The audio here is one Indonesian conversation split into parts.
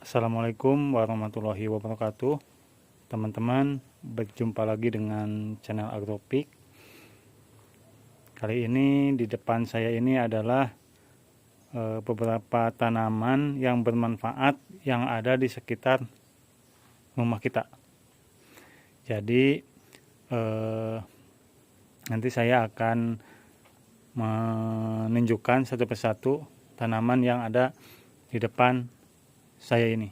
Assalamualaikum warahmatullahi wabarakatuh. Teman-teman, berjumpa lagi dengan channel Agrotopik. Kali ini di depan saya ini adalah beberapa tanaman yang bermanfaat yang ada di sekitar rumah kita. Jadi nanti saya akan menunjukkan satu persatu tanaman yang ada di depan saya ini.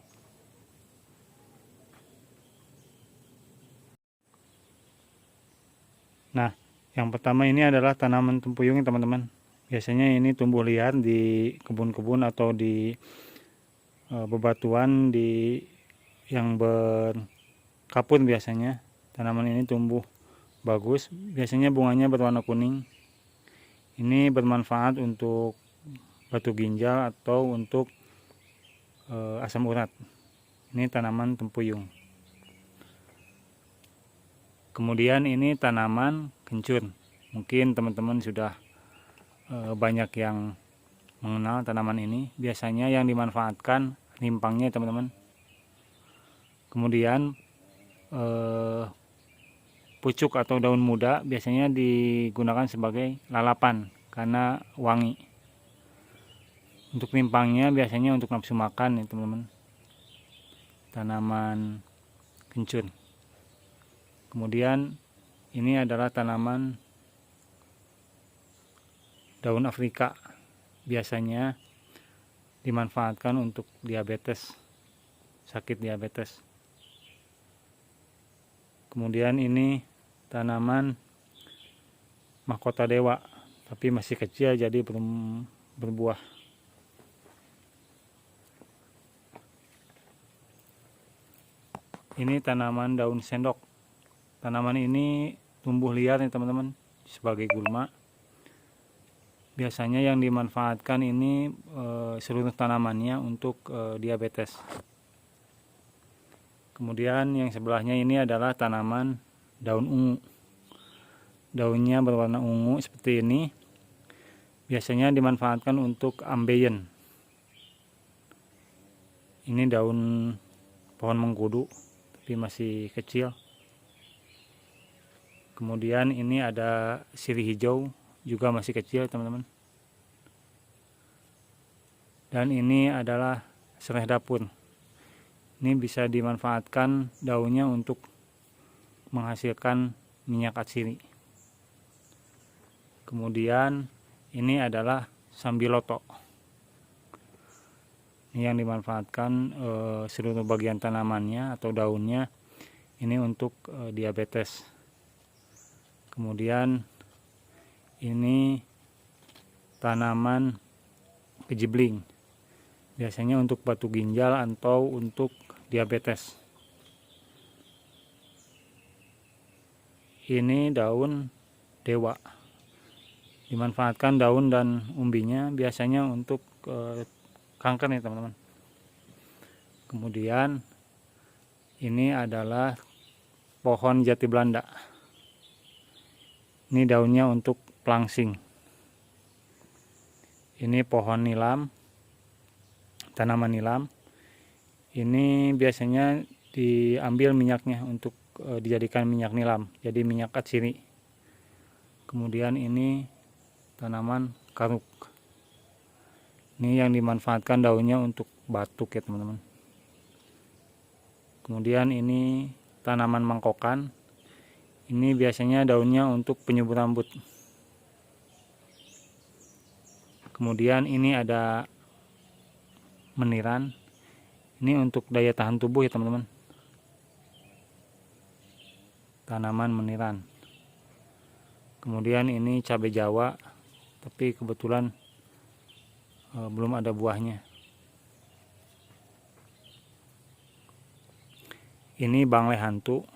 Nah, yang pertama ini adalah tanaman tempuyung, teman-teman. Biasanya ini tumbuh liar di kebun-kebun atau di bebatuan yang berkapur. Biasanya tanaman ini tumbuh bagus. Biasanya bunganya berwarna kuning. Ini bermanfaat untuk batu ginjal atau untuk asam urat. Ini tanaman tempuyung. Kemudian ini tanaman kencur. Mungkin teman-teman sudah banyak yang mengenal tanaman ini. Biasanya yang dimanfaatkan rimpangnya, teman-teman. Kemudian pucuk atau daun muda biasanya digunakan sebagai lalapan karena wangi. Untuk rimpangnya biasanya untuk nafsu makan, ya teman-teman. Tanaman kencur. Kemudian ini adalah tanaman daun Afrika. Biasanya dimanfaatkan untuk diabetes, sakit diabetes. Kemudian ini tanaman mahkota dewa, tapi masih kecil jadi belum berbuah. Ini tanaman daun sendok. Tanaman ini tumbuh liar, nih teman-teman, sebagai gulma. Biasanya yang dimanfaatkan ini seluruh tanamannya untuk diabetes. Kemudian yang sebelahnya ini adalah tanaman daun ungu. Daunnya berwarna ungu seperti ini. Biasanya dimanfaatkan untuk ambeien. Ini daun pohon mengkudu, tapi masih kecil. Kemudian ini ada sirih hijau, juga masih kecil, teman-teman. Dan ini adalah serai dapur. Ini bisa dimanfaatkan daunnya untuk menghasilkan minyak atsiri. Kemudian ini adalah sambiloto. Ini yang dimanfaatkan seluruh bagian tanamannya atau daunnya ini untuk diabetes. Kemudian ini tanaman kejibling. Biasanya untuk batu ginjal atau untuk diabetes. Ini daun dewa. Dimanfaatkan daun dan umbinya biasanya untuk kanker, nih teman-teman. Kemudian ini adalah pohon jati Belanda. Ini daunnya untuk pelangsing. Ini pohon nilam, tanaman nilam. Ini biasanya diambil minyaknya untuk dijadikan minyak nilam, jadi minyak atsiri. Kemudian ini tanaman karuk. Ini yang dimanfaatkan daunnya untuk batuk, ya teman-teman. Kemudian ini tanaman mangkokan. Ini biasanya daunnya untuk penyubur rambut. Kemudian ini ada meniran. Ini untuk daya tahan tubuh, ya teman-teman. Tanaman meniran. Kemudian ini cabai Jawa, tapi kebetulan belum ada buahnya. Ini bangle hantu,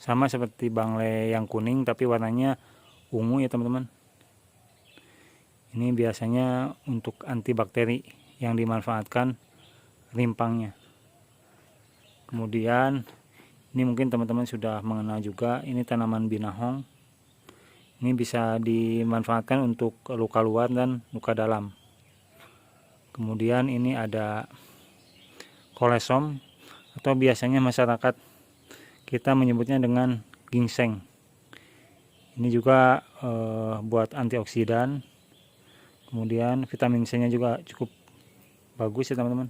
sama seperti bangle yang kuning tapi warnanya ungu, ya teman-teman. Ini biasanya untuk antibakteri yang dimanfaatkan rimpangnya. Kemudian ini mungkin teman-teman sudah mengenal juga, ini tanaman binahong. Ini bisa dimanfaatkan untuk luka luar dan luka dalam. Kemudian ini ada kolesom, atau biasanya masyarakat kita menyebutnya dengan ginseng. Ini juga buat antioksidan, kemudian vitamin C nya juga cukup bagus ya teman-teman.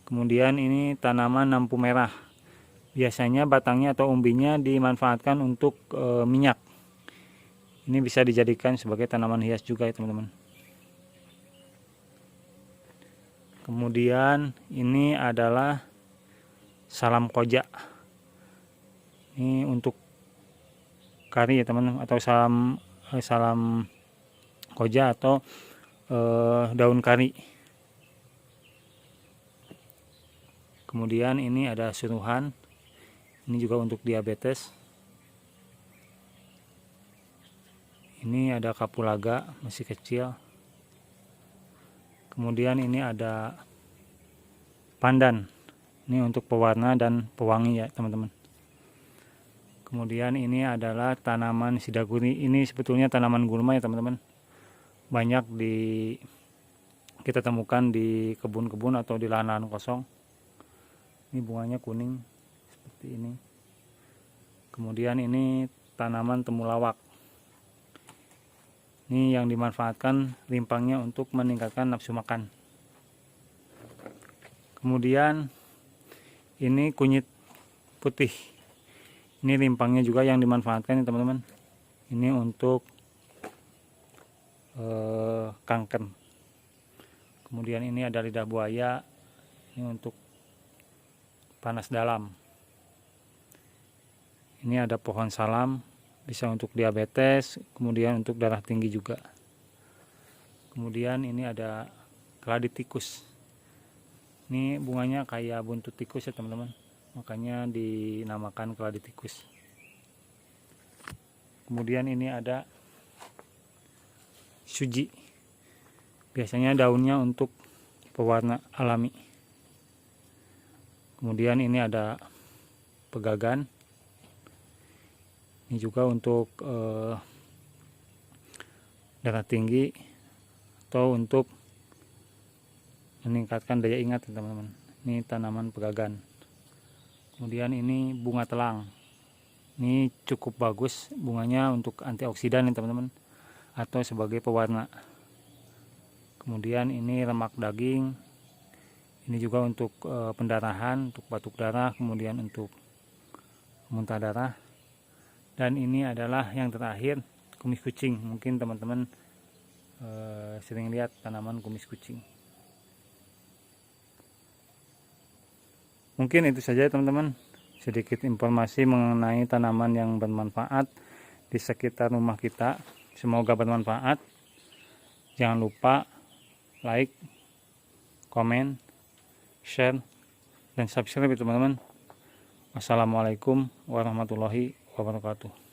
Kemudian ini tanaman nampu merah, biasanya batangnya atau umbinya dimanfaatkan untuk minyak. Ini bisa dijadikan sebagai tanaman hias juga ya teman-teman. Kemudian ini adalah salam koja. Ini untuk kari ya teman-teman, atau salam koja atau daun kari. Kemudian ini ada suruhan, ini juga untuk diabetes. Ini ada kapulaga, masih kecil. Kemudian ini ada pandan, ini untuk pewarna dan pewangi ya teman-teman. Kemudian ini adalah tanaman sidaguri, ini sebetulnya tanaman gulma ya teman-teman. Banyak kita temukan di kebun-kebun atau di lahan-lahan kosong. Ini bunganya kuning seperti ini. Kemudian ini tanaman temulawak. Ini yang dimanfaatkan rimpangnya untuk meningkatkan nafsu makan. Kemudian ini kunyit putih. Ini rimpangnya juga yang dimanfaatkan ya teman-teman. Ini untuk kanker. Kemudian ini ada lidah buaya. Ini untuk panas dalam. Ini ada pohon salam, bisa untuk diabetes, kemudian untuk darah tinggi juga. Kemudian ini ada keladi tikus. Ini bunganya kayak buntut tikus ya teman-teman, makanya dinamakan keladi tikus. Kemudian ini ada suji, biasanya daunnya untuk pewarna alami. Kemudian ini ada pegagan, ini juga untuk darah tinggi atau untuk meningkatkan daya ingat teman-teman. Ini tanaman pegagan. Kemudian ini bunga telang, ini cukup bagus bunganya untuk antioksidan ya teman-teman, atau sebagai pewarna. Kemudian ini lemak daging, ini juga untuk pendarahan, untuk batuk darah, kemudian untuk muntah darah. Dan ini adalah yang terakhir, kumis kucing. Mungkin teman-teman sering lihat tanaman kumis kucing. Mungkin itu saja teman-teman, sedikit informasi mengenai tanaman yang bermanfaat di sekitar rumah kita. Semoga bermanfaat. Jangan lupa like, komen, share, dan subscribe teman-teman. Wassalamualaikum warahmatullahi wabarakatuh.